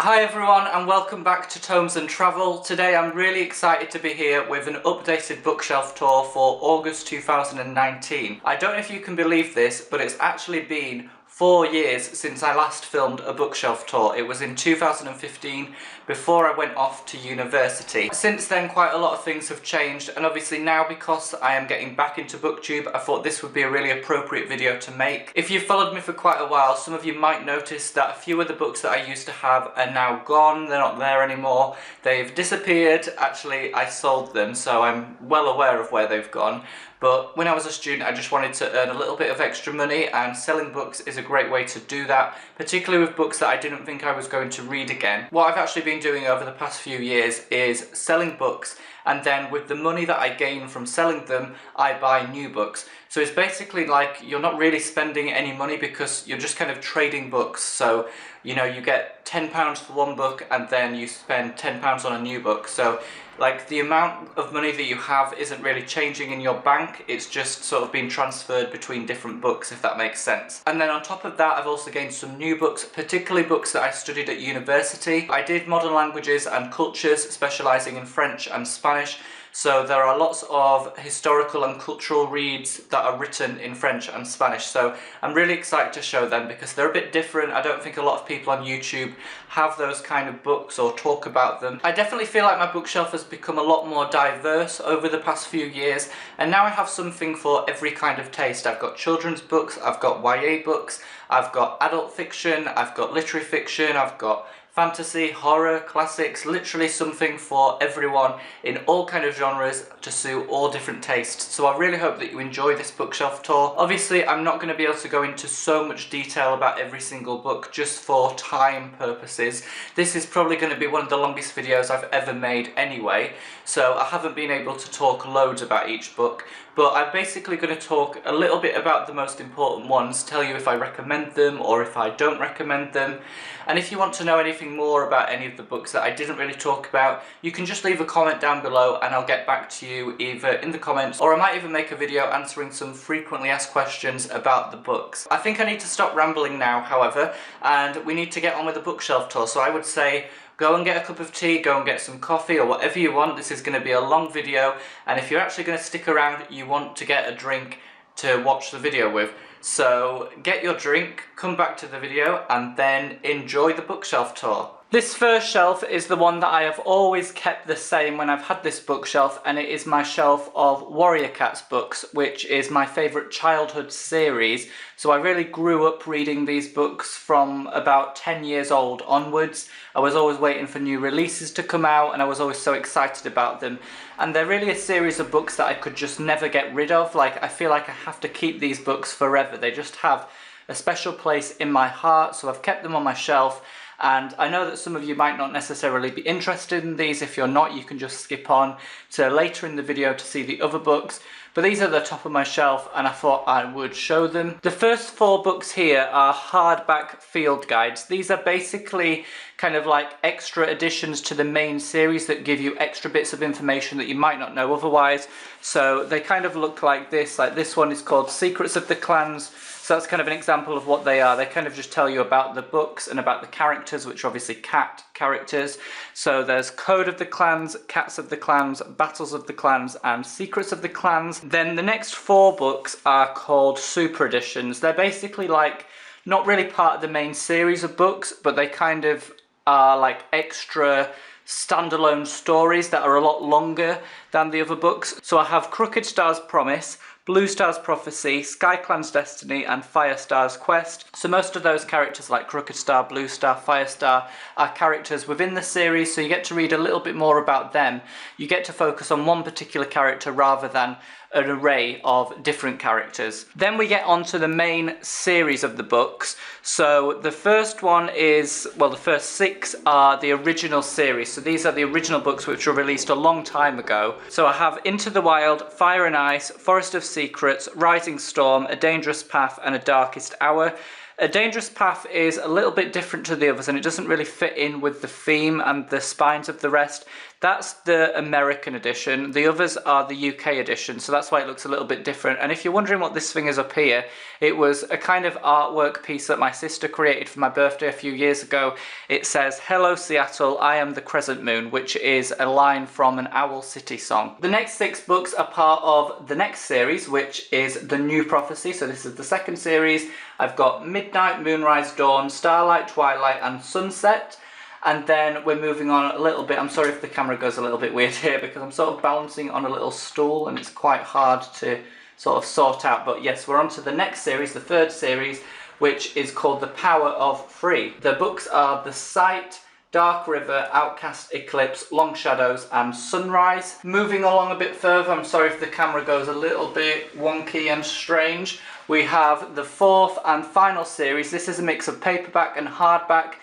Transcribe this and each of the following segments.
Hi everyone and welcome back to Tomes and Travel. Today I'm really excited to be here with an updated bookshelf tour for August 2019. I don't know if you can believe this, but it's actually been 4 years since I last filmed a bookshelf tour. It was in 2015 before I went off to university. Since then quite a lot of things have changed, and obviously now because I am getting back into booktube I thought this would be a really appropriate video to make. If you've followed me for quite a while, some of you might notice that a few of the books that I used to have are now gone. They're not there anymore. They've disappeared. Actually I sold them, so I'm well aware of where they've gone. But when I was a student I just wanted to earn a little bit of extra money, and selling books is a great way to do that, particularly with books that I didn't think I was going to read again. What I've actually been doing over the past few years is selling books, and then with the money that I gain from selling them I buy new books. So it's basically like you're not really spending any money because you're just kind of trading books. So you know, you get £10 for one book and then you spend £10 on a new book. So like the amount of money that you have isn't really changing in your bank, it's just sort of being transferred between different books, if that makes sense. And then on top of that I've also gained some new books, particularly books that I studied at university. I did modern languages and cultures, specialising in French and Spanish. So there are lots of historical and cultural reads that are written in French and Spanish. So I'm really excited to show them because they're a bit different. I don't think a lot of people on YouTube have those kind of books or talk about them. I definitely feel like my bookshelf has become a lot more diverse over the past few years, and now I have something for every kind of taste. I've got children's books, I've got YA books, I've got adult fiction, I've got literary fiction, I've got fantasy, horror, classics, literally something for everyone in all kind of genres to suit all different tastes. So I really hope that you enjoy this bookshelf tour. Obviously I'm not going to be able to go into so much detail about every single book just for time purposes. This is probably going to be one of the longest videos I've ever made anyway, so I haven't been able to talk loads about each book. But I'm basically going to talk a little bit about the most important ones, tell you if I recommend them or if I don't recommend them. And if you want to know anything more about any of the books that I didn't really talk about, you can just leave a comment down below and I'll get back to you either in the comments, or I might even make a video answering some frequently asked questions about the books. I think I need to stop rambling now, however, and we need to get on with the bookshelf tour. So I would say go and get a cup of tea, go and get some coffee or whatever you want. This is going to be a long video, and if you're actually going to stick around you want to get a drink to watch the video with. So get your drink, come back to the video and then enjoy the bookshelf tour. This first shelf is the one that I have always kept the same when I've had this bookshelf, and it is my shelf of Warrior Cats books, which is my favourite childhood series. So I really grew up reading these books from about 10 years old onwards. I was always waiting for new releases to come out and I was always so excited about them. And they're really a series of books that I could just never get rid of. Like, I feel like I have to keep these books forever. They just have a special place in my heart, so I've kept them on my shelf. And I know that some of you might not necessarily be interested in these. If you're not, you can just skip on to later in the video to see the other books. But these are the top of my shelf and I thought I would show them. The first 4 books here are hardback field guides. These are basically kind of like extra additions to the main series that give you extra bits of information that you might not know otherwise. So they kind of look like this. Like this one is called Secrets of the Clans. So that's kind of an example of what they are. They kind of just tell you about the books and about the characters, which are obviously cat characters. So there's Code of the Clans, Cats of the Clans, Battles of the Clans, and Secrets of the Clans. Then the next 4 books are called Super Editions. They're basically like not really part of the main series of books, but they kind of are like extra standalone stories that are a lot longer than the other books. So I have Crooked Star's Promise, Blue Star's Prophecy, Sky Clan's Destiny, and Fire Star's Quest. So most of those characters like Crooked Star, Blue Star, Fire Star are characters within the series, so you get to read a little bit more about them. You get to focus on one particular character rather than an array of different characters. Then we get on to the main series of the books. So the first one is, well, the first 6 are the original series. So these are the original books which were released a long time ago. So I have Into the Wild, Fire and Ice, Forest of Secrets, Rising Storm, A Dangerous Path, and A Darkest Hour. A Dangerous Path is a little bit different to the others, and it doesn't really fit in with the theme and the spines of the rest. That's the American edition. The others are the UK edition, so that's why it looks a little bit different. And if you're wondering what this thing is up here, it was a kind of artwork piece that my sister created for my birthday a few years ago. It says, "Hello Seattle, I am the Crescent Moon," which is a line from an Owl City song. The next 6 books are part of the next series, which is The New Prophecy. So this is the second series. I've got Midnight, Moonrise, Dawn, Starlight, Twilight, and Sunset. And then we're moving on a little bit. I'm sorry if the camera goes a little bit weird here because I'm sort of balancing on a little stool and it's quite hard to sort of sort out. But yes, we're on to the next series, the third series, which is called The Power of Free. The books are The Sight, Dark River, Outcast, Eclipse, Long Shadows, and Sunrise. Moving along a bit further, I'm sorry if the camera goes a little bit wonky and strange. We have the 4th and final series. This is a mix of paperback and hardback.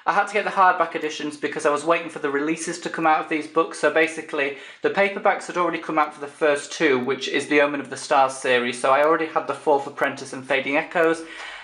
I had to get the hardback editions because I was waiting for the releases to come out of these books. So basically, the paperbacks had already come out for the first 2, which is the Omen of the Stars series. So I already had the 4th Apprentice and Fading Echoes.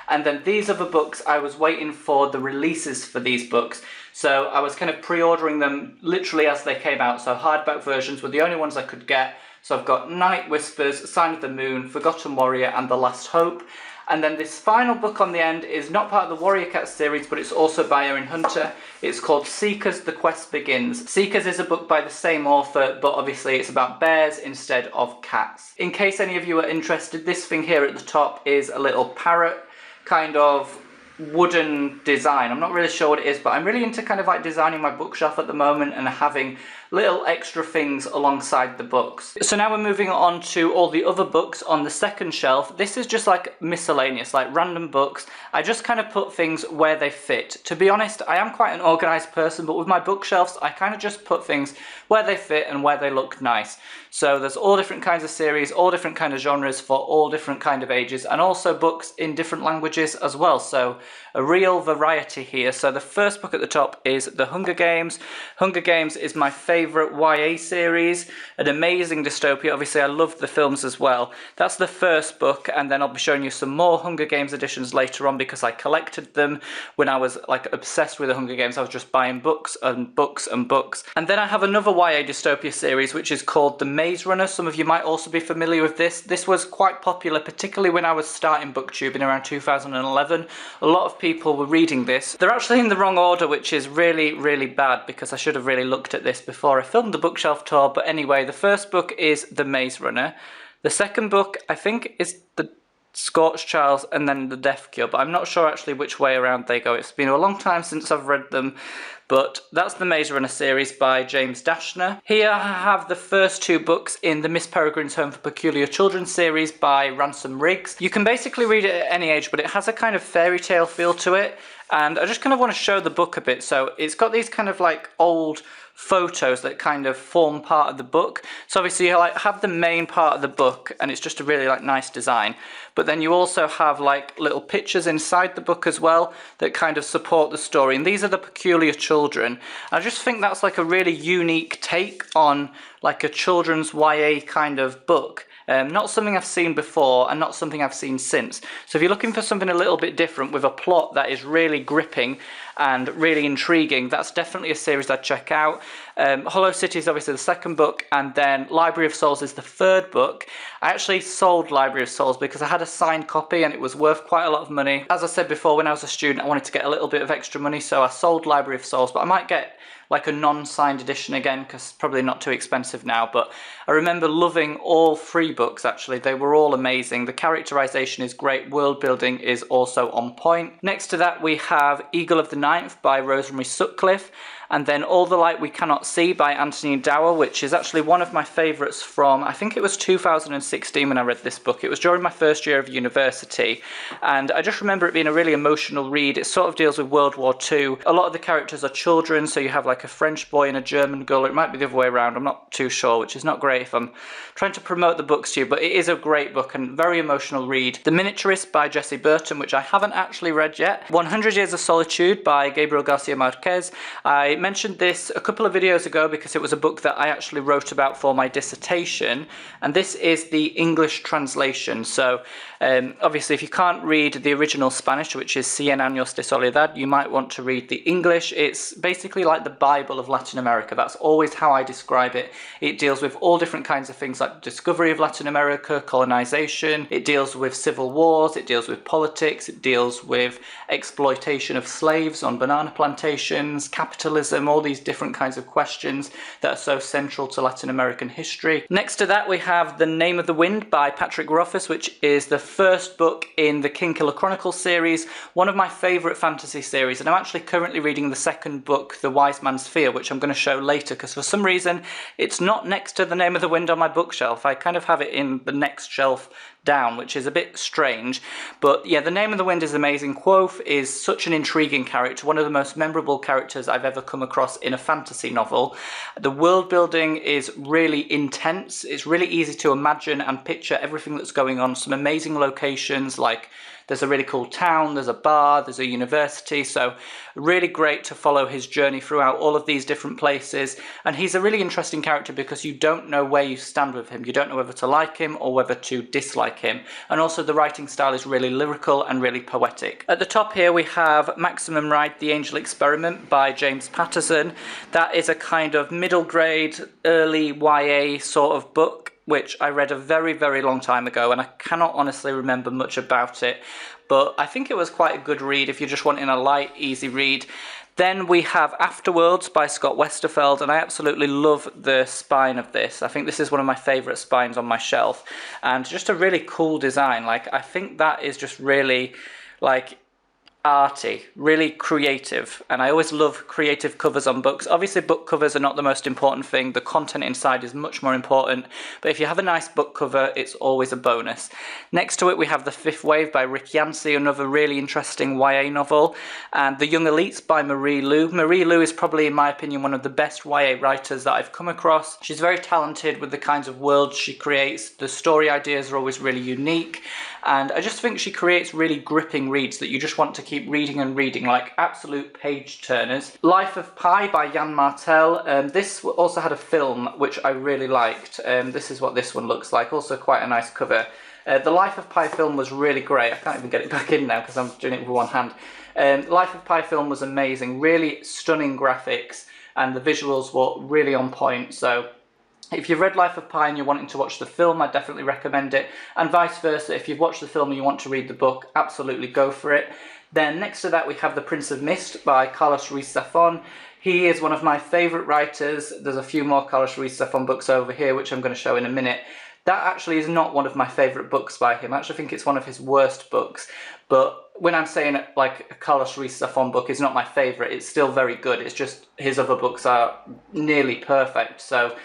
And then these other books, I was waiting for the releases for these books. So I was kind of pre-ordering them literally as they came out. So hardback versions were the only ones I could get. So I've got Night Whispers, Sign of the Moon, Forgotten Warrior, and The Last Hope. And then this final book on the end is not part of the Warrior Cats series, but it's also by Erin Hunter. It's called Seekers, The Quest Begins. Seekers is a book by the same author, but obviously it's about bears instead of cats. In case any of you are interested, this thing here at the top is a little parrot, kind of wooden design. I'm not really sure what it is, but I'm really into kind of like designing my bookshelf at the moment and having little extra things alongside the books. So now we're moving on to all the other books on the second shelf. This is just like miscellaneous, like random books. I just kind of put things where they fit. To be honest, I am quite an organized person, but with my bookshelves, I kind of just put things where they fit and where they look nice. So there's all different kinds of series, all different kind of genres for all different kind of ages, and also books in different languages as well. So a real variety here. So the first book at the top is The Hunger Games. Hunger Games is my favourite YA series, an amazing dystopia. Obviously I love the films as well. That's the first book, and then I'll be showing you some more Hunger Games editions later on because I collected them when I was like obsessed with the Hunger Games. I was just buying books and books and books. And then I have another YA dystopia series which is called The Maze Runner. Some of you might also be familiar with this. This was quite popular, particularly when I was starting booktube in around 2011. A lot of people were reading this. They're actually in the wrong order, which is really, really bad because I should have really looked at this before I filmed the bookshelf tour. But anyway, the first book is The Maze Runner. The second book, I think, is The Scorched Child and then The Death Cure, but I'm not sure actually which way around they go. It's been a long time since I've read them, but that's the Maze Runner series by James Dashner. Here I have the first 2 books in the Miss Peregrine's Home for Peculiar Children series by Ransom Riggs. You can basically read it at any age, but it has a kind of fairy tale feel to it, and I just kind of want to show the book a bit. So it's got these kind of like old photos that kind of form part of the book. So obviously you like have the main part of the book and it's just a really like nice design, but then you also have like little pictures inside the book as well that kind of support the story, and these are the Peculiar Children. I just think that's like a really unique take on like a children's YA kind of book. Not something I've seen before and not something I've seen since. So if you're looking for something a little bit different with a plot that is really gripping and really intriguing, that's definitely a series I'd check out. Hollow City is obviously the second book, and then Library of Souls is the third book. I actually sold Library of Souls because I had a signed copy and it was worth quite a lot of money. As I said before, when I was a student I wanted to get a little bit of extra money, so I sold Library of Souls, but I might get like a non-signed edition again because it's probably not too expensive now. But I remember loving all 3 books actually. They were all amazing. The characterization is great, world building is also on point. Next to that we have Eagle of the Ninth by Rosemary Sutcliffe, and then All the Light We Cannot See by Anthony Dower, which is actually one of my favourites from, I think it was 2016 when I read this book. It was during my first year of university, and I just remember it being a really emotional read. It sort of deals with World War II. A lot of the characters are children, so you have like a French boy and a German girl. It might be the other way around, I'm not too sure, which is not great if I'm trying to promote the books to you, but it is a great book and very emotional read. The Miniaturist by Jessie Burton, which I haven't actually read yet. 100 Years of Solitude by by Gabriel Garcia Marquez. I mentioned this a couple of videos ago because it was a book that I actually wrote about for my dissertation, and this is the English translation. So obviously if you can't read the original Spanish, which is Cien años de soledad, you might want to read the English. It's basically like the Bible of Latin America. That's always how I describe it. It deals with all different kinds of things like the discovery of Latin America, colonization, it deals with civil wars, it deals with politics, it deals with exploitation of slaves on banana plantations, capitalism, all these different kinds of questions that are so central to Latin American history. Next to that we have The Name of the Wind by Patrick Rothfuss, which is the first book in the Kingkiller Chronicles series, one of my favourite fantasy series, and I'm actually currently reading the second book, The Wise Man's Fear, which I'm going to show later because for some reason it's not next to The Name of the Wind on my bookshelf. I kind of have it in the next shelf down, which is a bit strange. But yeah, The Name of the Wind is amazing. Kvothe is such an intriguing character, one of the most memorable characters I've ever come across in a fantasy novel. The world building is really intense. It's really easy to imagine and picture everything that's going on. Some amazing locations, like there's a really cool town, there's a bar, there's a university, so really great to follow his journey throughout all of these different places. And he's a really interesting character because you don't know where you stand with him. You don't know whether to like him or whether to dislike him. And also the writing style is really lyrical and really poetic. At the top here we have Maximum Ride, The Angel Experiment by James Patterson. That is a kind of middle grade, early YA sort of book, which I read a very, very long time ago, and I cannot honestly remember much about it, but I think it was quite a good read if you're just wanting a light, easy read. Then we have Afterworlds by Scott Westerfeld, and I absolutely love the spine of this. I think this is one of my favourite spines on my shelf, and just a really cool design. Like, I think that is just really, like, arty, really creative, and I always love creative covers on books. Obviously book covers are not the most important thing, the content inside is much more important, but if you have a nice book cover it's always a bonus. Next to it we have The Fifth Wave by Rick Yancey, another really interesting YA novel, and The Young Elites by Marie Lu. Marie Lu is probably, in my opinion, one of the best YA writers that I've come across. She's very talented with the kinds of worlds she creates, the story ideas are always really unique, and I just think she creates really gripping reads that you just want to keep reading and reading, like absolute page turners. Life of Pi by Jan Martel. This also had a film which I really liked. This is what this one looks like, also quite a nice cover. The Life of Pi film was really great. I can't even get it back in now because I'm doing it with one hand. Life of Pi film was amazing, really stunning graphics, and the visuals were really on point. So if you've read Life of Pi and you're wanting to watch the film, I definitely recommend it, and vice versa. If you've watched the film and you want to read the book, absolutely go for it. Then next to that we have The Prince of Mist by Carlos Ruiz Zafón. He is one of my favourite writers. There's a few more Carlos Ruiz Zafón books over here which I'm going to show in a minute. That actually is not one of my favourite books by him. I actually think it's one of his worst books. But when I'm saying like a Carlos Ruiz Zafón book is not my favourite, it's still very good. It's just his other books are nearly perfect, so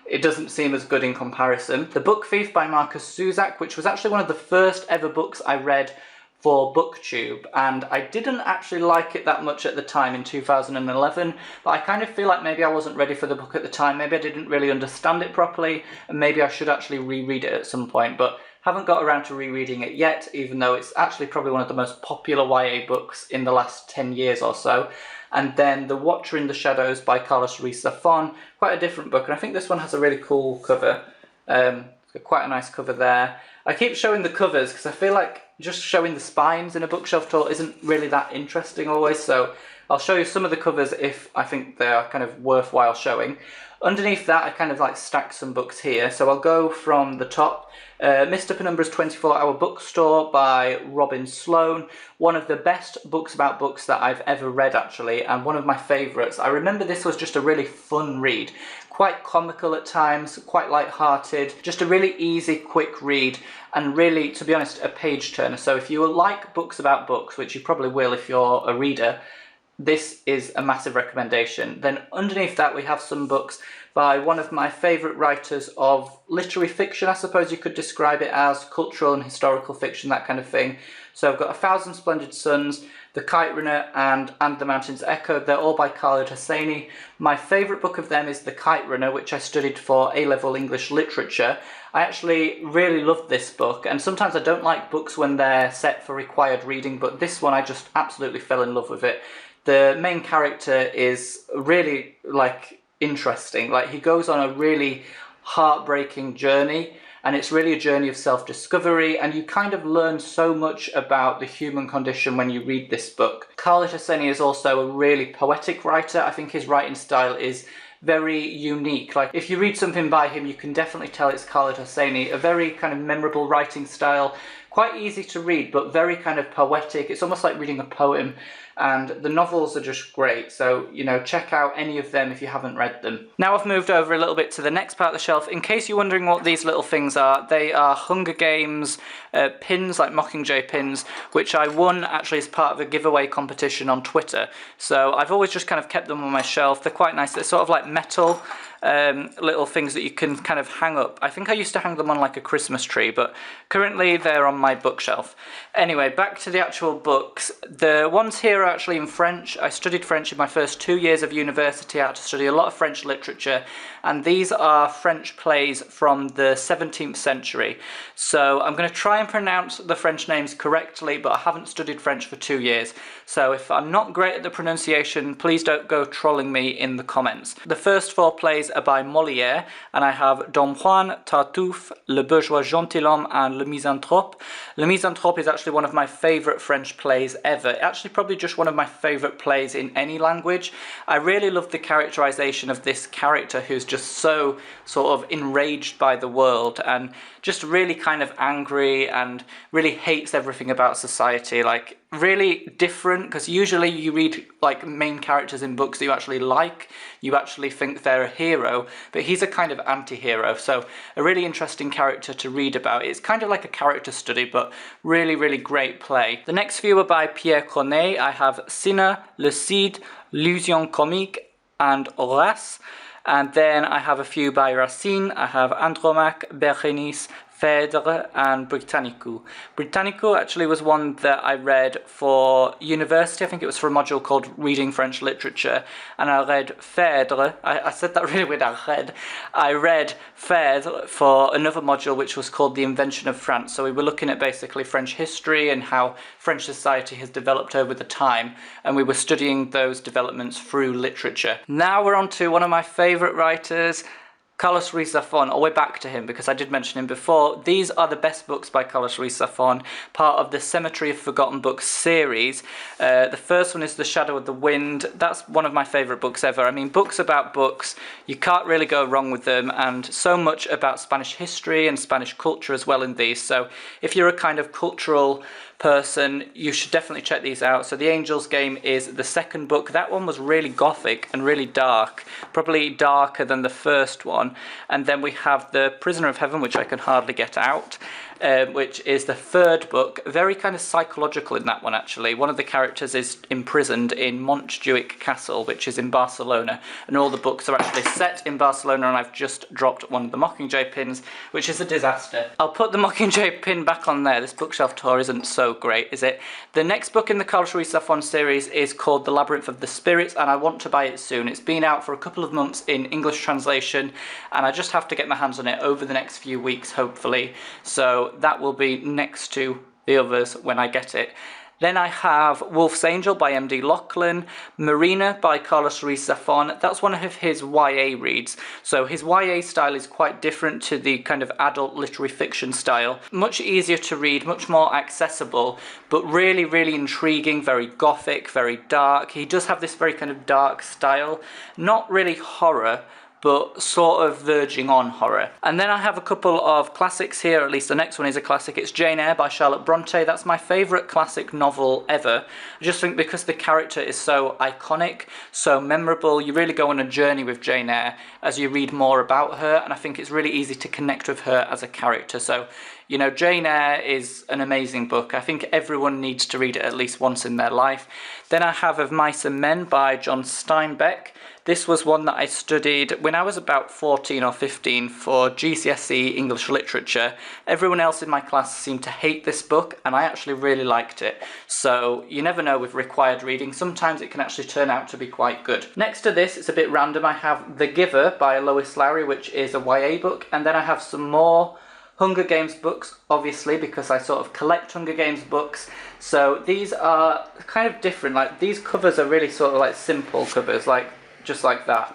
it doesn't seem as good in comparison. The Book Thief by Marcus Zusak, which was actually one of the first ever books I read for BookTube, and I didn't actually like it that much at the time in 2011, but I kind of feel like maybe I wasn't ready for the book at the time, maybe I didn't really understand it properly, and maybe I should actually reread it at some point, but haven't got around to rereading it yet, even though it's actually probably one of the most popular YA books in the last 10 years or so. And then The Watcher in the Shadows by Carlos Ruiz Zafón, quite a different book, and I think this one has a really cool cover. Quite a nice cover there. I keep showing the covers because I feel like just showing the spines in a bookshelf tour isn't really that interesting always, so I'll show you some of the covers if I think they are kind of worthwhile showing. Underneath that I kind of like stacked some books here, so I'll go from the top. Mr. Penumbra's 24-Hour Bookstore by Robin Sloan. One of the best books about books that I've ever read actually, and one of my favourites. I remember this was just a really fun read. Quite comical at times, quite light-hearted, just a really easy, quick read, and really, to be honest, a page turner. So if you like books about books, which you probably will if you're a reader, this is a massive recommendation. Then underneath that we have some books by one of my favourite writers of literary fiction, I suppose you could describe it as, cultural and historical fiction, that kind of thing. So I've got A Thousand Splendid Suns, The Kite Runner, and The Mountains Echo. They're all by Khaled Hosseini. My favourite book of them is The Kite Runner, which I studied for A-level English literature. I actually really loved this book, and sometimes I don't like books when they're set for required reading, but this one I just absolutely fell in love with it. The main character is really like interesting. Like he goes on a really heartbreaking journey, and it's really a journey of self-discovery, and you kind of learn so much about the human condition when you read this book. Khaled Hosseini is also a really poetic writer. I think his writing style is very unique. Like if you read something by him, you can definitely tell it's Khaled Hosseini. A very kind of memorable writing style, quite easy to read, but very kind of poetic. It's almost like reading a poem, and the novels are just great. So, you know, check out any of them if you haven't read them. Now I've moved over a little bit to the next part of the shelf. In case you're wondering what these little things are, they are Hunger Games pins, like Mockingjay pins, which I won actually as part of a giveaway competition on Twitter. So I've always just kind of kept them on my shelf. They're quite nice. They're sort of like metal little things that you can kind of hang up. I think I used to hang them on like a Christmas tree, but currently they're on my bookshelf. Anyway, back to the actual books. The ones here are actually in French. I studied French in my first 2 years of university. I had to study a lot of French literature, and these are French plays from the 17th century. So I'm going to try and pronounce the French names correctly, but I haven't studied French for 2 years. So if I'm not great at the pronunciation, please don't go trolling me in the comments. The first 4 plays are by Molière, and I have Don Juan, Tartuffe, Le Bourgeois Gentilhomme, and Le Misanthrope. Le Misanthrope is actually one of my favourite French plays ever. Actually, probably just one of my favourite plays in any language. I really love the characterisation of this character who's just so sort of enraged by the world and just really kind of angry and really hates everything about society. Like, really different, because usually you read like main characters in books that you actually like, you actually think they're a hero, but he's a kind of anti-hero, so a really interesting character to read about. It's kind of like a character study, but really, really great play. The next few are by Pierre Corneille. I have Cinna, Le Cid, Illusion Comique, and Horace. And then I have a few by Racine. I have Andromaque, Berenice, Phèdre, and Britannicus. Britannicus actually was one that I read for university. I think it was for a module called Reading French Literature, and I read Phèdre. I said that really weird. I read Phèdre for another module which was called The Invention of France. So we were looking at basically French history and how French society has developed over the time, and we were studying those developments through literature. Now we're on to one of my favourite writers, Carlos Ruiz Zafón. Oh, we're back to him because I did mention him before. These are the best books by Carlos Ruiz Zafón, part of the Cemetery of Forgotten Books series. The first one is The Shadow of the Wind. That's one of my favourite books ever. I mean, books about books, you can't really go wrong with them, and so much about Spanish history and Spanish culture as well in these. So if you're a kind of cultural person, you should definitely check these out. So The Angel's Game is the second book. That one was really gothic and really dark, probably darker than the first one. And then we have The Prisoner of Heaven, which I can hardly get out, which is the third book. Very kind of psychological in that one, actually. One of the characters is imprisoned in Montjuic Castle, which is in Barcelona, and all the books are actually set in Barcelona, and I've just dropped one of the Mockingjay pins, which is a disaster. I'll put the Mockingjay pin back on there. This bookshelf tour isn't so great, is it? The next book in the Carlos Ruiz Zafón series is called The Labyrinth of the Spirits, and I want to buy it soon. It's been out for a couple of months in English translation, and I just have to get my hands on it over the next few weeks, hopefully. So that will be next to the others when I get it. Then I have Wolf's Angel by M.D. Lachlan, Marina by Carlos Ruiz Zafón. That's one of his YA reads. So his YA style is quite different to the kind of adult literary fiction style. Much easier to read, much more accessible, but really, really intriguing, very gothic, very dark. He does have this very kind of dark style. Not really horror, but sort of verging on horror. And then I have a couple of classics here, at least the next one is a classic. It's Jane Eyre by Charlotte Bronte. That's my favourite classic novel ever. I just think because the character is so iconic, so memorable, you really go on a journey with Jane Eyre as you read more about her, and I think it's really easy to connect with her as a character. So, you know, Jane Eyre is an amazing book. I think everyone needs to read it at least once in their life. Then I have Of Mice and Men by John Steinbeck. This was one that I studied when I was about 14 or 15 for GCSE English Literature. Everyone else in my class seemed to hate this book, and I actually really liked it. So you never know with required reading. Sometimes it can actually turn out to be quite good. Next to this, it's a bit random. I have The Giver by Lois Lowry, which is a YA book, and then I have some more Hunger Games books, obviously, because I sort of collect Hunger Games books. So these are kind of different. Like, these covers are really sort of like simple covers, like just like that.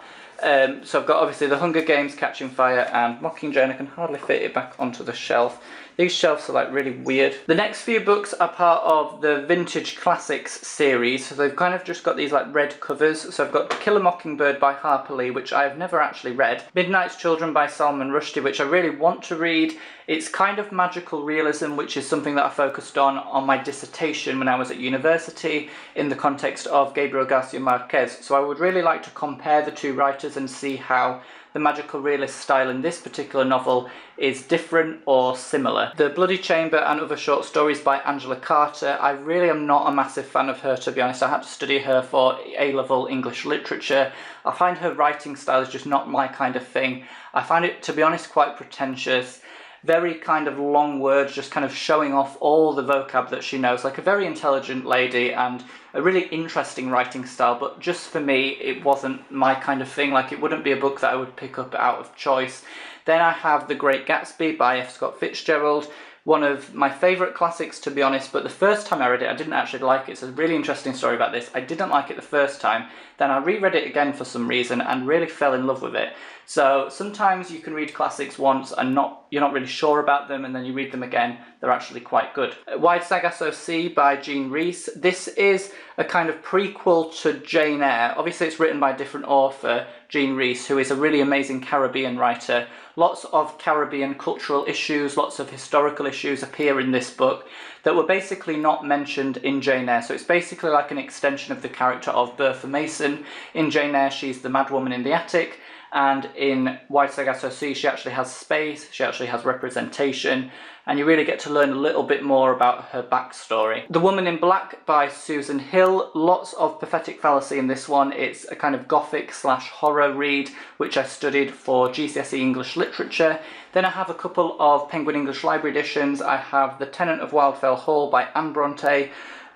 So I've got obviously the Hunger Games, Catching Fire and Mockingjay, and I can hardly fit it back onto the shelf. These shelves are like really weird. The next few books are part of the Vintage Classics series, so they've kind of just got these like red covers. So I've got To Kill a Mockingbird by Harper Lee, which I have never actually read. Midnight's Children by Salman Rushdie, which I really want to read. It's kind of magical realism, which is something that I focused on my dissertation when I was at university in the context of Gabriel Garcia Marquez. So I would really like to compare the two writers and see how the magical realist style in this particular novel is different or similar. The Bloody Chamber and Other Short Stories by Angela Carter. I really am not a massive fan of her, to be honest. I had to study her for A-level English literature. I find her writing style is just not my kind of thing. I find it, to be honest, quite pretentious. Very kind of long words, just kind of showing off all the vocab that she knows. Like a very intelligent lady and a really interesting writing style, but just for me, it wasn't my kind of thing. Like, it wouldn't be a book that I would pick up out of choice. Then I have The Great Gatsby by F. Scott Fitzgerald. One of my favourite classics, to be honest, but the first time I read it, I didn't actually like it. It's a really interesting story about this. I didn't like it the first time. Then I reread it again for some reason and really fell in love with it. So sometimes you can read classics once and you're not really sure about them, and then you read them again, they're actually quite good. Wide Sargasso Sea by Jean Rhys. This is a kind of prequel to Jane Eyre. Obviously it's written by a different author, Jean Rhys, who is a really amazing Caribbean writer. Lots of Caribbean cultural issues, lots of historical issues appear in this book that were basically not mentioned in Jane Eyre. So it's basically like an extension of the character of Bertha Mason. In Jane Eyre, she's the mad woman in the attic, and in Wide Sargasso Sea, she actually has space, she actually has representation, and you really get to learn a little bit more about her backstory. The Woman in Black by Susan Hill. Lots of pathetic fallacy in this one. It's a kind of gothic / horror read, which I studied for GCSE English Literature. Then I have a couple of Penguin English Library editions. I have The Tenant of Wildfell Hall by Anne Bronte,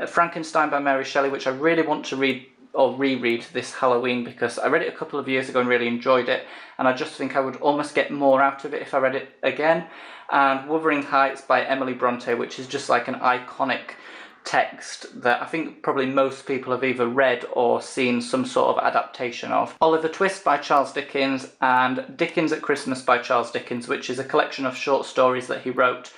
Frankenstein by Mary Shelley, which I really want to read or reread this Halloween because I read it a couple of years ago and really enjoyed it, and I just think I would almost get more out of it if I read it again. And Wuthering Heights by Emily Bronte, which is just like an iconic text that I think probably most people have either read or seen some sort of adaptation of. Oliver Twist by Charles Dickens, and Dickens at Christmas by Charles Dickens, which is a collection of short stories that he wrote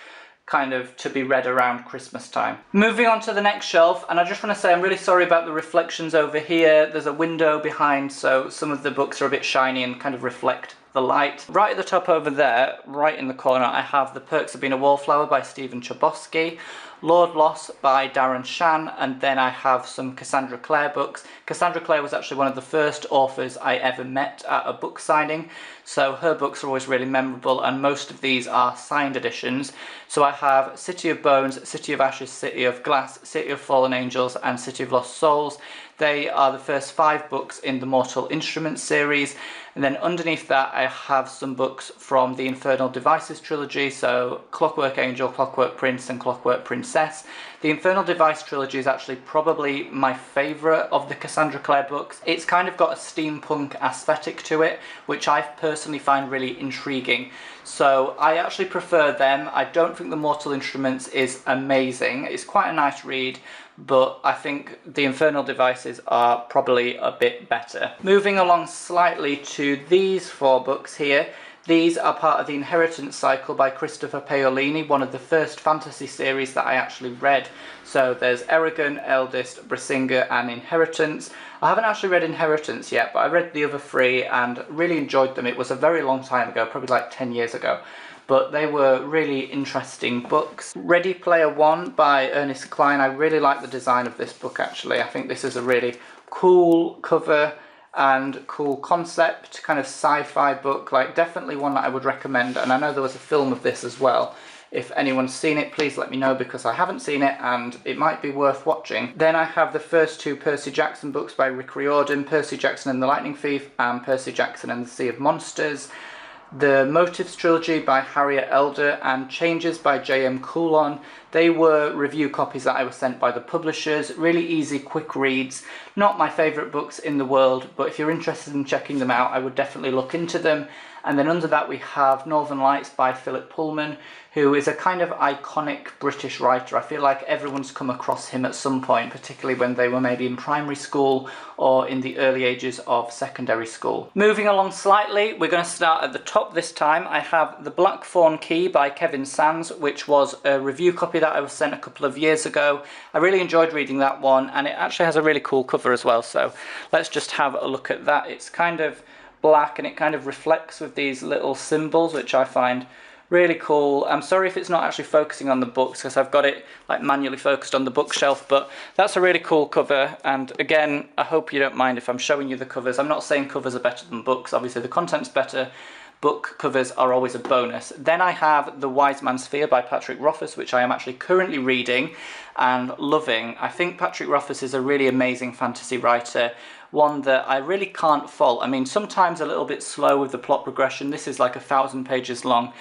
kind of to be read around Christmas time. Moving on to the next shelf, and I just want to say I'm really sorry about the reflections over here. There's a window behind, so some of the books are a bit shiny and kind of reflect the light. Right at the top over there, right in the corner, I have The Perks of Being a Wallflower by Stephen Chbosky, Lord Loss by Darren Shan, and then I have some Cassandra Clare books. Cassandra Clare was actually one of the first authors I ever met at a book signing, so her books are always really memorable, and most of these are signed editions. So I have City of Bones, City of Ashes, City of Glass, City of Fallen Angels, and City of Lost Souls. They are the first 5 books in the Mortal Instruments series, and then underneath that I have some books from the Infernal Devices trilogy, so Clockwork Angel, Clockwork Prince, and Clockwork Princess. The Infernal Device trilogy is actually probably my favourite of the Cassandra Clare books. It's kind of got a steampunk aesthetic to it, which I personally find really intriguing. So I actually prefer them. I don't think the Mortal Instruments is amazing. It's quite a nice read, but I think the Infernal Devices are probably a bit better. Moving along slightly to these 4 books here. These are part of the Inheritance cycle by Christopher Paolini, one of the first fantasy series that I actually read. So there's Eragon, Eldest, Brisinga, and Inheritance. I haven't actually read Inheritance yet, but I read the other 3 and really enjoyed them. It was a very long time ago, probably like 10 years ago. But they were really interesting books. Ready Player One by Ernest Cline. I really like the design of this book actually. I think this is a really cool cover and cool concept, kind of sci-fi book, like definitely one that I would recommend, and I know there was a film of this as well. If anyone's seen it, please let me know because I haven't seen it and it might be worth watching. Then I have the first 2 Percy Jackson books by Rick Riordan, Percy Jackson and the Lightning Thief and Percy Jackson and the Sea of Monsters. The Motives trilogy by Harriet Elder and Changes by J.M. Coulon. They were review copies that I was sent by the publishers. Really easy, quick reads. Not my favourite books in the world, but if you're interested in checking them out, I would definitely look into them. And then under that we have Northern Lights by Philip Pullman, who is a kind of iconic British writer. I feel like everyone's come across him at some point, particularly when they were maybe in primary school or in the early ages of secondary school. Moving along slightly, we're going to start at the top this time. I have The Blackthorn Key by Kevin Sands, which was a review copy that I was sent a couple of years ago. I really enjoyed reading that one, and it actually has a really cool cover as well, so let's just have a look at that. It's kind of black and it kind of reflects with these little symbols, which I find really cool. I'm sorry if it's not actually focusing on the books because I've got it like manually focused on the bookshelf, but that's a really cool cover. And again, I hope you don't mind if I'm showing you the covers. I'm not saying covers are better than books. Obviously the content's better. Book covers are always a bonus. Then I have The Wise Man's Fear by Patrick Rothfuss, which I am actually currently reading and loving. I think Patrick Rothfuss is a really amazing fantasy writer, one that I really can't fault. I mean, sometimes a little bit slow with the plot progression. This is like 1,000 pages long,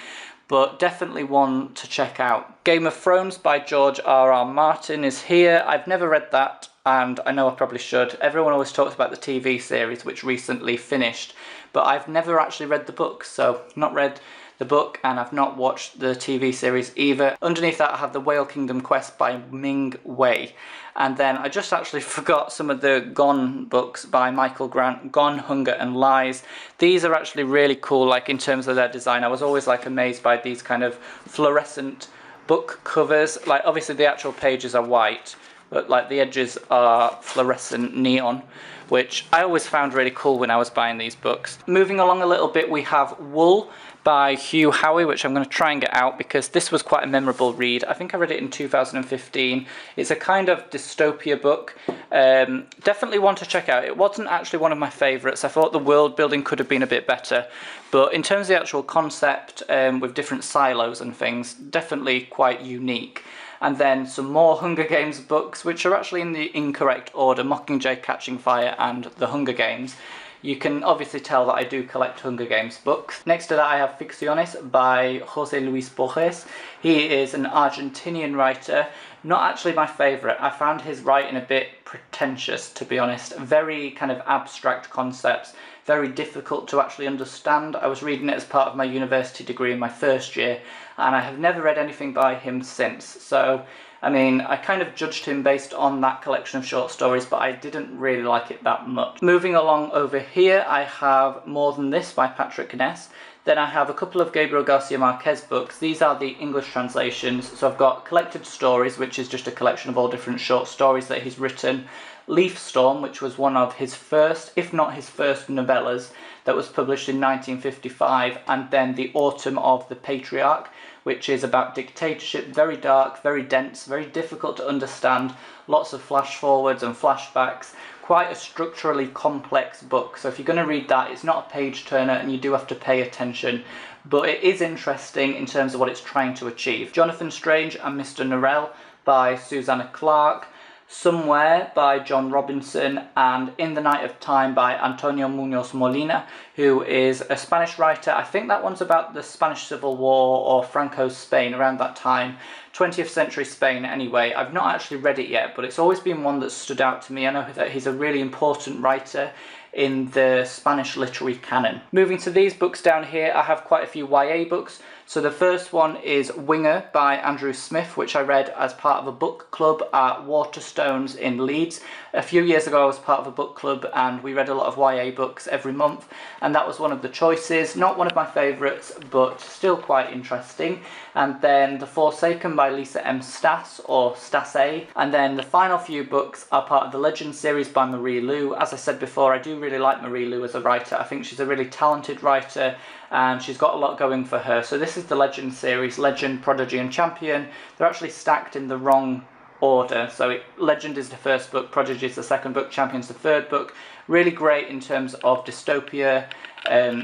but definitely one to check out. Game of Thrones by George R.R. Martin is here. I've never read that, and I know I probably should. Everyone always talks about the TV series, which recently finished, but I've never actually read the book, so not read the book, and I've not watched the TV series either. Underneath that I have The Whale Kingdom Quest by Ming Wei. And then I just actually forgot some of the Gone books by Michael Grant, Gone, Hunger and Lies. These are actually really cool, like in terms of their design. I was always like amazed by these kind of fluorescent book covers. Like obviously the actual pages are white, but like the edges are fluorescent neon, which I always found really cool when I was buying these books. Moving along a little bit, we have Wool by Hugh Howey, which I'm going to try and get out because this was quite a memorable read. I think I read it in 2015. It's a kind of dystopia book. Definitely one to check out. It wasn't actually one of my favourites. I thought the world building could have been a bit better, but in terms of the actual concept, with different silos and things, definitely quite unique. And then some more Hunger Games books, which are actually in the incorrect order: Mockingjay, Catching Fire and The Hunger Games. You can obviously tell that I do collect Hunger Games books. Next to that I have Ficciones by José Luis Borges. He is an Argentinian writer, not actually my favourite. I found his writing a bit pretentious, to be honest. Very kind of abstract concepts, very difficult to actually understand. I was reading it as part of my university degree in my first year, and I have never read anything by him since. So I mean, I kind of judged him based on that collection of short stories, but I didn't really like it that much. Moving along over here, I have More Than This by Patrick Ness. Then I have a couple of Gabriel Garcia Marquez books. These are the English translations. So I've got Collected Stories, which is just a collection of all different short stories that he's written. Leaf Storm, which was one of his first, if not his first, novellas that was published in 1955. And then The Autumn of the Patriarch, which is about dictatorship, very dark, very dense, very difficult to understand, lots of flash forwards and flashbacks, quite a structurally complex book. So if you're going to read that, it's not a page turner and you do have to pay attention, but it is interesting in terms of what it's trying to achieve. Jonathan Strange and Mr. Norrell by Susanna Clarke, Somewhere by John Robinson, and In the Night of Time by Antonio Munoz Molina, who is a Spanish writer. I think that one's about the Spanish Civil War or Franco's Spain around that time. 20th century Spain anyway. I've not actually read it yet, but it's always been one that stood out to me. I know that he's a really important writer in the Spanish literary canon. Moving to these books down here, I have quite a few YA books. So the first one is Winger by Andrew Smith, which I read as part of a book club at Waterstones in Leeds. A few years ago I was part of a book club and we read a lot of YA books every month, and that was one of the choices. Not one of my favourites, but still quite interesting. And then The Forsaken by Lisa M. Stas, or Stas-A. And then the final few books are part of the Legend series by Marie Lu. As I said before, I do really like Marie Lu as a writer. I think she's a really talented writer and she's got a lot going for her. So this is the Legend series, Legend, Prodigy and Champion. They're actually stacked in the wrong order. So Legend is the first book, Prodigy is the second book, Champion's the third book. Really great in terms of dystopia,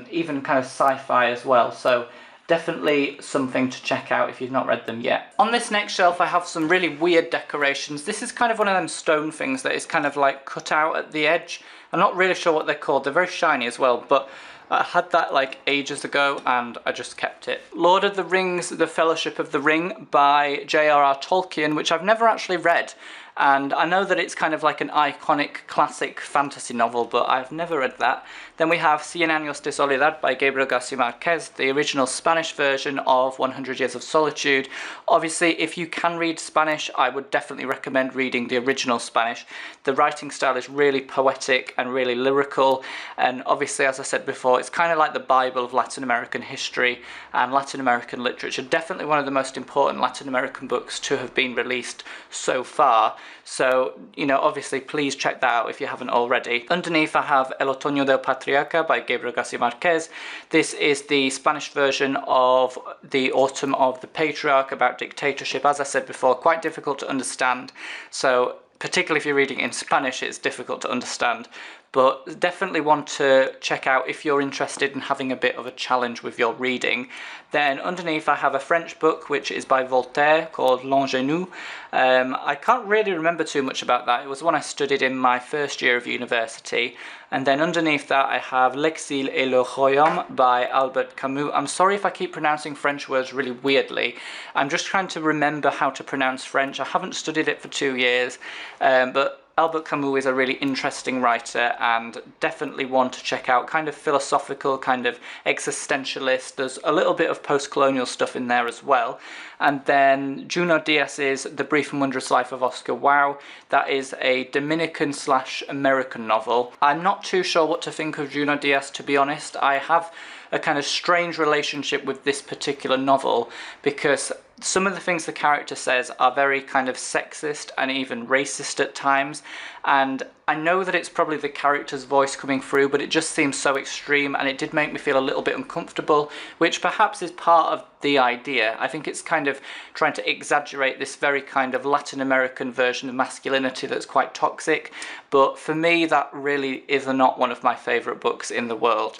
even kind of sci-fi as well. So definitely something to check out if you've not read them yet. On this next shelf I have some really weird decorations. This is kind of one of them stone things that is kind of like cut out at the edge. I'm not really sure what they're called. They're very shiny as well, but I had that like ages ago and I just kept it. Lord of the Rings, The Fellowship of the Ring by J.R.R. Tolkien, which I've never actually read. and I know that it's kind of like an iconic classic fantasy novel, but I've never read that. Then we have Cien Años de Soledad by Gabriel García Márquez, the original Spanish version of 100 Years of Solitude. Obviously, if you can read Spanish, I would definitely recommend reading the original Spanish. The writing style is really poetic and really lyrical, and obviously, as I said before, it's kind of like the Bible of Latin American history and Latin American literature. Definitely one of the most important Latin American books to have been released so far. So, you know, obviously, please check that out if you haven't already. Underneath, I have El Otoño del Patriarca by Gabriel García Márquez. This is the Spanish version of The Autumn of the Patriarch, about dictatorship. As I said before, quite difficult to understand. So, particularly if you're reading in Spanish, it's difficult to understand. But definitely one to check out if you're interested in having a bit of a challenge with your reading. Then underneath I have a French book which is by Voltaire called L'Ingénu. I can't really remember too much about that. It was one I studied in my first year of university. And then underneath that I have L'Exil et le Royaume by Albert Camus. I'm sorry if I keep pronouncing French words really weirdly. I'm just trying to remember how to pronounce French. I haven't studied it for 2 years, but Albert Camus is a really interesting writer and definitely one to check out. Kind of philosophical, kind of existentialist. There's a little bit of post-colonial stuff in there as well. And then Junot Díaz's The Brief and Wondrous Life of Oscar Wilde. That is a Dominican/American novel. I'm not too sure what to think of Junot Díaz, to be honest. I have a kind of strange relationship with this particular novel because some of the things the character says are very kind of sexist and even racist at times, and I know that it's probably the character's voice coming through, but it just seems so extreme and it did make me feel a little bit uncomfortable, which perhaps is part of the idea. I think it's kind of trying to exaggerate this very kind of Latin American version of masculinity that's quite toxic, but for me that really is not one of my favourite books in the world.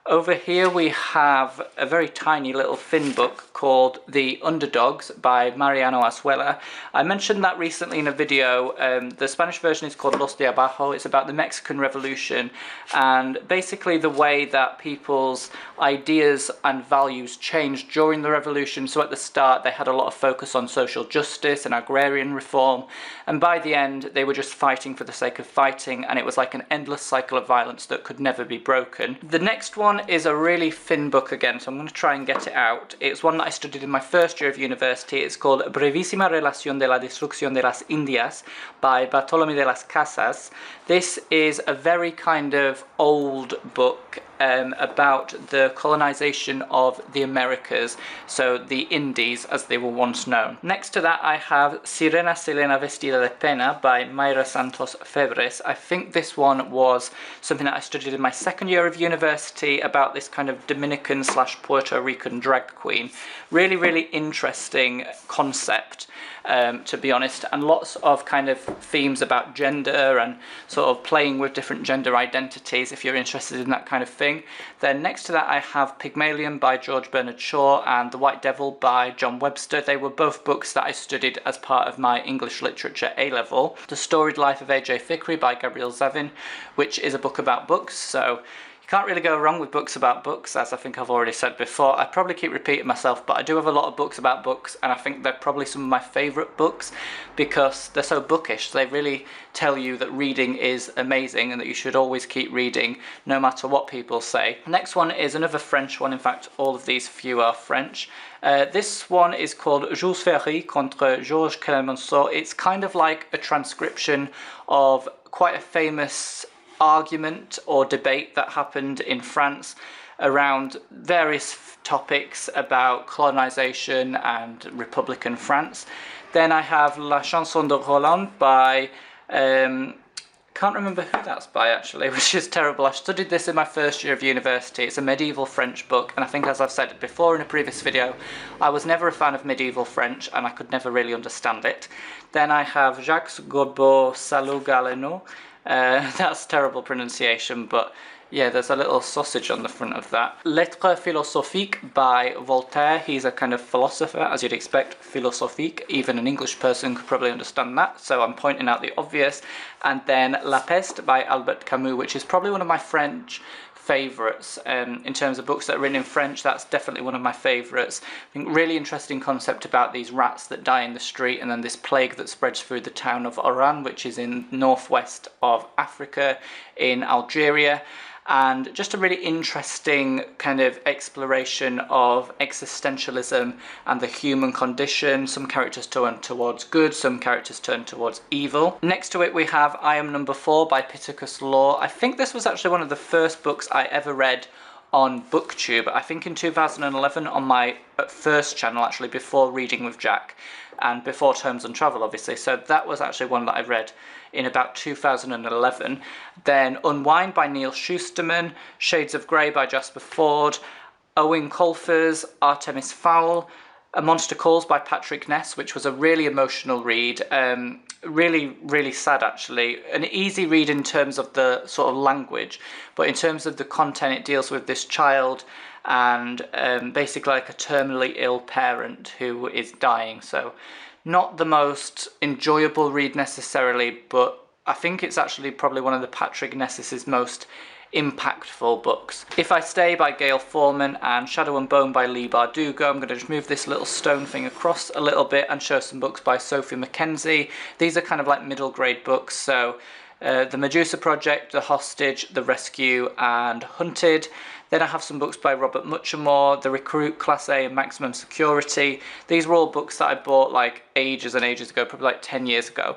Over here we have a very tiny little thin book called The Underdogs by Mariano Azuela. I mentioned that recently in a video. The Spanish version is called Los de Abajo. It's about the Mexican Revolution and basically the way that people's ideas and values changed during the revolution. So at the start they had a lot of focus on social justice and agrarian reform, and by the end they were just fighting for the sake of fighting, and it was like an endless cycle of violence that could never be broken. The next one is a really thin book again, so I'm going to try and get it out. It's one that I studied in my first year of university. It's called Brevísima Relación de la Destrucción de las Indias by Bartolomé de las Casas. This is a very kind of old book about the colonization of the Americas, so the Indies as they were once known. Next to that I have Sirena Selena Vestida de Pena by Mayra Santos Febres. I think this one was something that I studied in my second year of university, about this kind of Dominican/Puerto Rican drag queen. Really, really interesting concept, to be honest, and lots of kind of themes about gender and sort of playing with different gender identities if you're interested in that kind of thing. Then next to that I have Pygmalion by George Bernard Shaw and The White Devil by John Webster. They were both books that I studied as part of my English Literature A-level. The Storied Life of A.J. Thickery by Gabrielle Zevin, which is a book about books, so you can't really go wrong with books about books, as I think I've already said before. I probably keep repeating myself, but I do have a lot of books about books, and I think they're probably some of my favourite books because they're so bookish. They really tell you that reading is amazing and that you should always keep reading no matter what people say. Next one is another French one. In fact, all of these few are French. This one is called Jules Ferry contre Georges Clemenceau. It's kind of like a transcription of quite a famous argument or debate that happened in France around various topics about colonization and Republican France. Then I have La Chanson de Roland by can't remember who that's by actually, which is terrible. I studied this in my first year of university. It's a medieval French book, and I think, as I've said before in a previous video, I was never a fan of medieval French and I could never really understand it. Then I have Jacques Godbout Salou-Galeno. That's terrible pronunciation, but yeah, there's a little sausage on the front of that. Lettres philosophiques by Voltaire. He's a kind of philosopher, as you'd expect, philosophique. Even an English person could probably understand that, so I'm pointing out the obvious. And then La Peste by Albert Camus, which is probably one of my French favourites. In terms of books that are written in French, that's definitely one of my favourites. I think really interesting concept about these rats that die in the street, and then this plague that spreads through the town of Oran, which is in northwest of Africa in Algeria. And just a really interesting kind of exploration of existentialism and the human condition. Some characters turn towards good, some characters turn towards evil. Next to it we have I Am Number 4 by Pittacus Law. I think this was actually one of the first books I ever read on BookTube. I think in 2011 on my first channel, actually, before Reading with Jack and before Terms and Travel, obviously. So that was actually one that I read in about 2011. Then Unwind by Neil Shusterman, Shades of Grey by Jasper Fforde, Owen Colfer's Artemis Fowl, A Monster Calls by Patrick Ness, which was a really emotional read. Really sad, actually. An easy read in terms of the sort of language, but in terms of the content, it deals with this child and basically like a terminally ill parent who is dying. So not the most enjoyable read necessarily, but I think it's actually probably one of the Patrick Ness's most impactful books. If I Stay by Gail Foreman and Shadow and Bone by Lee Bardugo. I'm going to just move this little stone thing across a little bit and show some books by Sophie Mackenzie. These are kind of like middle grade books, so The Medusa Project, The Hostage, The Rescue and Hunted. Then I have some books by Robert Muchamore, The Recruit, Class A and Maximum Security. These were all books that I bought like ages and ages ago, probably like 10 years ago.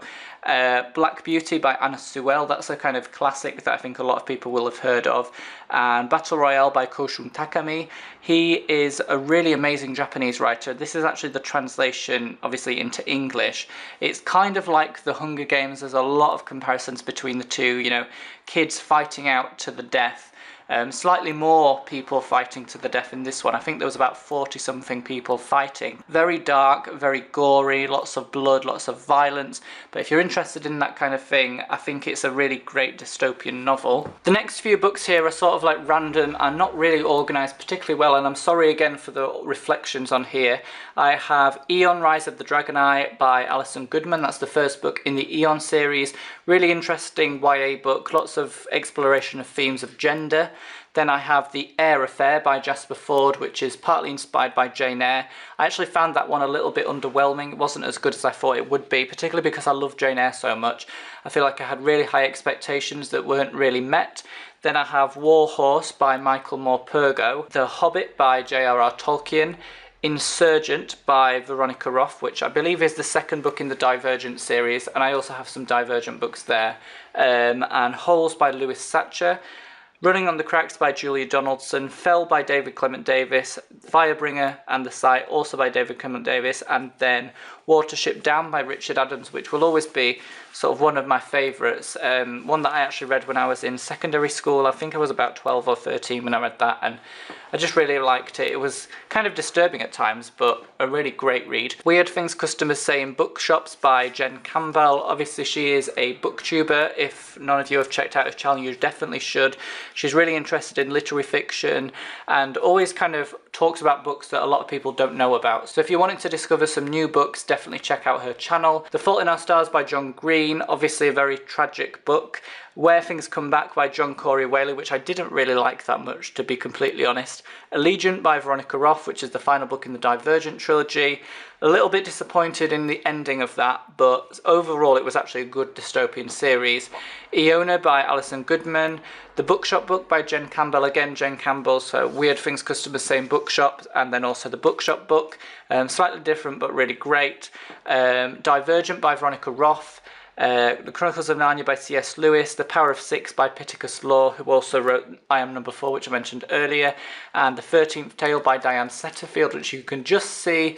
Black Beauty by Anna Sewell, that's a kind of classic that I think a lot of people will have heard of. And Battle Royale by Koshun Takami. He is a really amazing Japanese writer. This is actually the translation, obviously, into English. It's kind of like The Hunger Games. There's a lot of comparisons between the two, you know, kids fighting out to the death. Slightly more people fighting to the death in this one. I think there was about 40-something people fighting. Very dark, very gory, lots of blood, lots of violence. But if you're interested in that kind of thing, I think it's a really great dystopian novel. The next few books here are sort of like random and not really organised particularly well, and I'm sorry again for the reflections on here. I have Eon Rise of the Dragon Eye by Alison Goodman. That's the first book in the Eon series. Really interesting YA book, lots of exploration of themes of gender. Then I have The Eyre Affair by Jasper Fforde, which is partly inspired by Jane Eyre. I actually found that one a little bit underwhelming. It wasn't as good as I thought it would be, particularly because I love Jane Eyre so much. I feel like I had really high expectations that weren't really met. Then I have War Horse by Michael Morpurgo, The Hobbit by J.R.R. Tolkien, Insurgent by Veronica Roth, which I believe is the second book in the Divergent series, and I also have some Divergent books there, and Holes by Lewis Satcher, Running on the Cracks by Julia Donaldson, Fell by David Clement Davis, Firebringer and The Sight also by David Clement Davis, and then Watership Down by Richard Adams, which will always be sort of one of my favourites. One that I actually read when I was in secondary school. I think I was about 12 or 13 when I read that, and I just really liked it. It was kind of disturbing at times, but a really great read. Weird Things Customers Say in Bookshops by Jen Campbell. Obviously she is a booktuber. If none of you have checked out her channel, you definitely should. She's really interested in literary fiction and always kind of talks about books that a lot of people don't know about. So if you're wanting to discover some new books, definitely check out her channel. The Fault in Our Stars by John Green, obviously a very tragic book. Where Things Come Back by John Corey Whaley, which I didn't really like that much, to be completely honest. Allegiant by Veronica Roth, which is the final book in the Divergent trilogy. A little bit disappointed in the ending of that, but overall it was actually a good dystopian series. Iona by Alison Goodman. The Bookshop book by Jen Campbell, again Jen Campbell, so Weird Things Customers Say in Bookshops, and then also the Bookshop book. Slightly different but really great. Divergent by Veronica Roth. The Chronicles of Narnia by C.S. Lewis, The Power of Six by Pittacus Law, who also wrote I Am Number 4, which I mentioned earlier, and The 13th Tale by Diane Setterfield, which you can just see,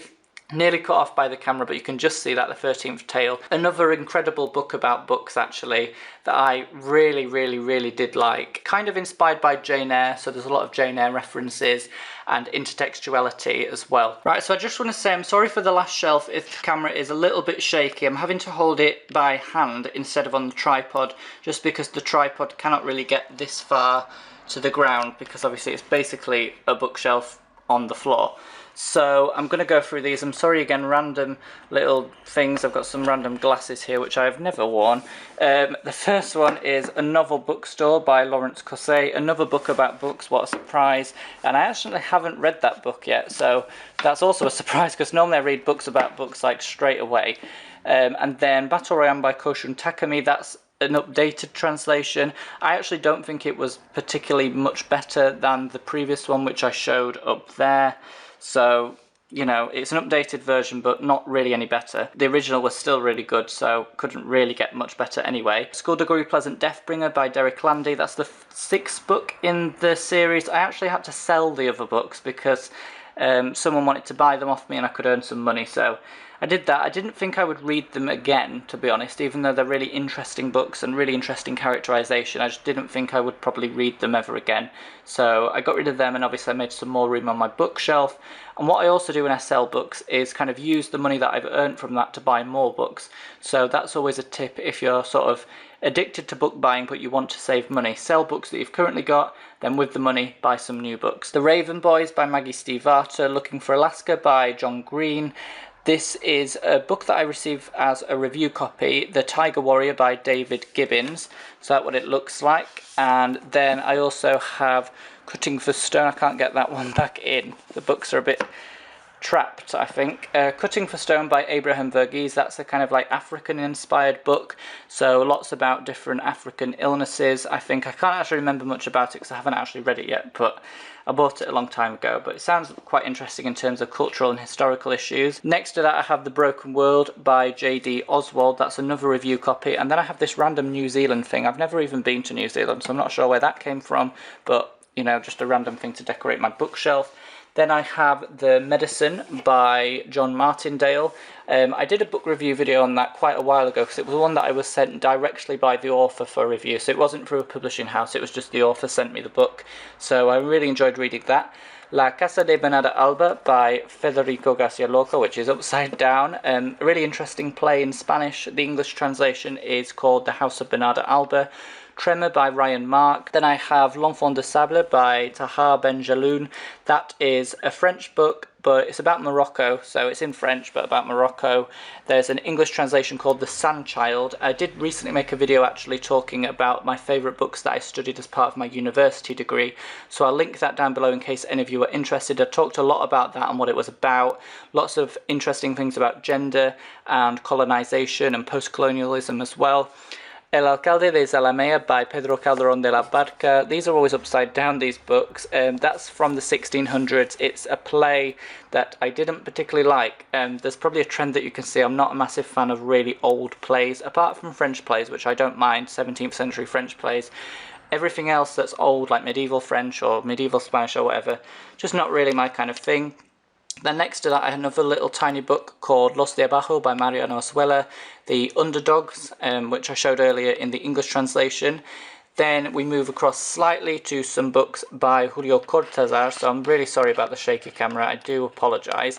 nearly cut off by the camera, but you can just see that, The 13th Tale. Another incredible book about books, actually, that I really did like. Kind of inspired by Jane Eyre, so there's a lot of Jane Eyre references and intertextuality as well. Right, so I just want to say I'm sorry for the last shelf if the camera is a little bit shaky. I'm having to hold it by hand instead of on the tripod, just because the tripod cannot really get this far to the ground, because obviously it's basically a bookshelf on the floor. So I'm going to go through these. I'm sorry again, random little things. I've got some random glasses here which I have never worn. The first one is A Novel Bookstore by Lawrence Cosset. Another book about books, what a surprise. And I actually haven't read that book yet, so that's also a surprise because normally I read books about books like straight away. And then Battle Royale by Koshun Takami, that's an updated translation. I actually don't think it was particularly much better than the previous one which I showed up there. So, you know, it's an updated version, but not really any better. The original was still really good, so couldn't really get much better anyway. Skullduggery Pleasant Deathbringer by Derek Landy. That's the 6th book in the series. I actually had to sell the other books because someone wanted to buy them off me and I could earn some money, so I did that. I didn't think I would read them again, to be honest, even though they're really interesting books and really interesting characterization. I just didn't think I would probably read them ever again. So I got rid of them, and obviously I made some more room on my bookshelf. And what I also do when I sell books is kind of use the money that I've earned from that to buy more books. So that's always a tip if you're sort of addicted to book buying but you want to save money. Sell books that you've currently got, then with the money buy some new books. The Raven Boys by Maggie Stiefvater, Looking for Alaska by John Green. This is a book that I received as a review copy, The Tiger Warrior by David Gibbons. So that's what it looks like. And then I also have Cutting for Stone. I can't get that one back in. The books are a bit trapped, I think. Cutting for Stone by Abraham Verghese. That's a kind of like African-inspired book. So lots about different African illnesses. I think I can't actually remember much about it because I haven't actually read it yet, but I bought it a long time ago. But it sounds quite interesting in terms of cultural and historical issues. Next to that I have The Broken World by J.D. Oswald. That's another review copy. And then I have this random New Zealand thing. I've never even been to New Zealand, so I'm not sure where that came from, but you know, just a random thing to decorate my bookshelf. Then I have The Medicine by John Martindale. I did a book review video on that quite a while ago because it was one that I was sent directly by the author for review. So it wasn't through a publishing house, it was just the author sent me the book. So I really enjoyed reading that. La Casa de Bernarda Alba by Federico Garcia Lorca, which is upside down. A really interesting play in Spanish. The English translation is called The House of Bernarda Alba. Tremor by Ryan Mark. Then I have L'Enfant de Sable by Tahar Ben Jaloun. That is a French book, but it's about Morocco, so it's in French, but about Morocco. There's an English translation called The Sand Child. I did recently make a video actually talking about my favourite books that I studied as part of my university degree, so I'll link that down below in case any of you are interested. I talked a lot about that and what it was about. Lots of interesting things about gender and colonisation and post-colonialism as well. El Alcalde de Zalamea by Pedro Calderón de la Barca. These are always upside down, these books. That's from the 1600s. It's a play that I didn't particularly like. There's probably a trend that you can see. I'm not a massive fan of really old plays, apart from French plays, which I don't mind, 17th century French plays. Everything else that's old, like medieval French or medieval Spanish or whatever, just not really my kind of thing. Then next to that I have another little tiny book called Los de Abajo by Mariano Oswella, The Underdogs, which I showed earlier in the English translation. Then we move across slightly to some books by Julio Cortázar, so I'm really sorry about the shaky camera, I do apologise.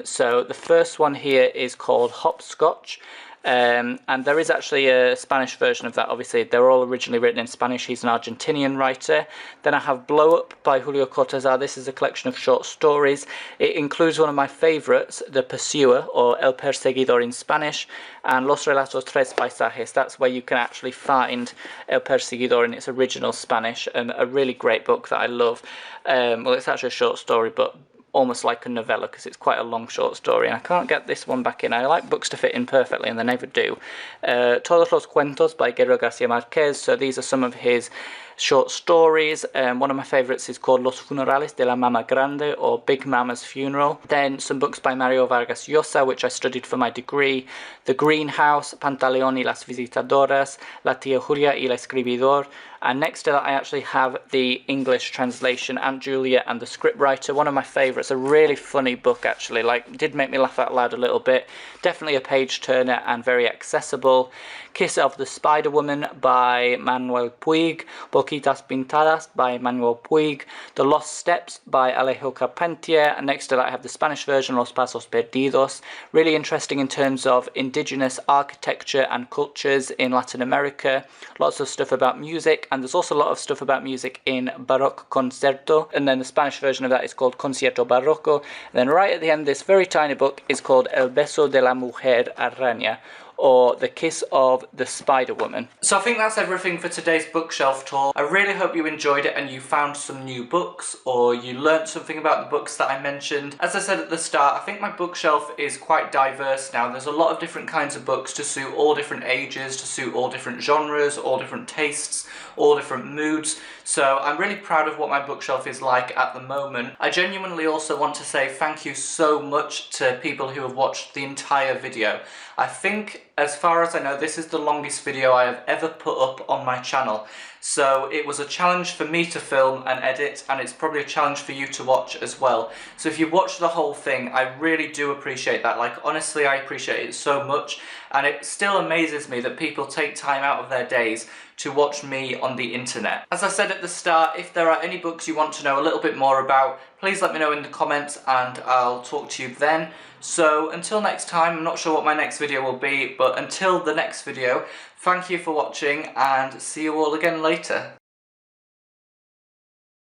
So the first one here is called Hopscotch. And there is actually a Spanish version of that, obviously. They're all originally written in Spanish. He's an Argentinian writer. Then I have Blow Up by Julio Cortázar. This is a collection of short stories. It includes one of my favourites, The Pursuer, or El Perseguidor in Spanish, and Los Relatos Tres Paisajes. That's where you can actually find El Perseguidor in its original Spanish. A really great book that I love. Well, it's actually a short story, but almost like a novella because it's quite a long short story, and I can't get this one back in. I like books to fit in perfectly and they never do. Todos los Cuentos by Gabriel García Márquez. So these are some of his short stories. One of my favourites is called Los Funerales de la Mama Grande, or Big Mama's Funeral. Then some books by Mario Vargas Llosa, which I studied for my degree. The Greenhouse, Pantaleón y las Visitadoras, La Tía Julia y el Escribidor. And next to that I actually have the English translation, Aunt Julia and the Scriptwriter, one of my favourites, a really funny book actually, like did make me laugh out loud a little bit. Definitely a page turner and very accessible. Kiss of the Spider Woman by Manuel Puig, Hojitas Pintadas by Manuel Puig, The Lost Steps by Alejo Carpentier, and next to that I have the Spanish version, Los Pasos Perdidos. Really interesting in terms of indigenous architecture and cultures in Latin America. Lots of stuff about music, and there's also a lot of stuff about music in Baroque Concerto, and then the Spanish version of that is called Concierto Barroco. And then right at the end, this very tiny book is called El Beso de la Mujer Araña, or The Kiss of the Spider Woman. So I think that's everything for today's bookshelf tour. I really hope you enjoyed it and you found some new books, or you learnt something about the books that I mentioned. As I said at the start, I think my bookshelf is quite diverse now. There's a lot of different kinds of books to suit all different ages, to suit all different genres, all different tastes, all different moods. So I'm really proud of what my bookshelf is like at the moment. I genuinely also want to say thank you so much to people who have watched the entire video. I think, as far as I know, this is the longest video I have ever put up on my channel. So it was a challenge for me to film and edit, and it's probably a challenge for you to watch as well. So if you watch the whole thing, I really do appreciate that. Like, honestly, I appreciate it so much, and it still amazes me that people take time out of their days to watch me on the internet. As I said at the start, if there are any books you want to know a little bit more about, please let me know in the comments and I'll talk to you then. So until next time, I'm not sure what my next video will be, but until the next video, thank you for watching and see you all again later.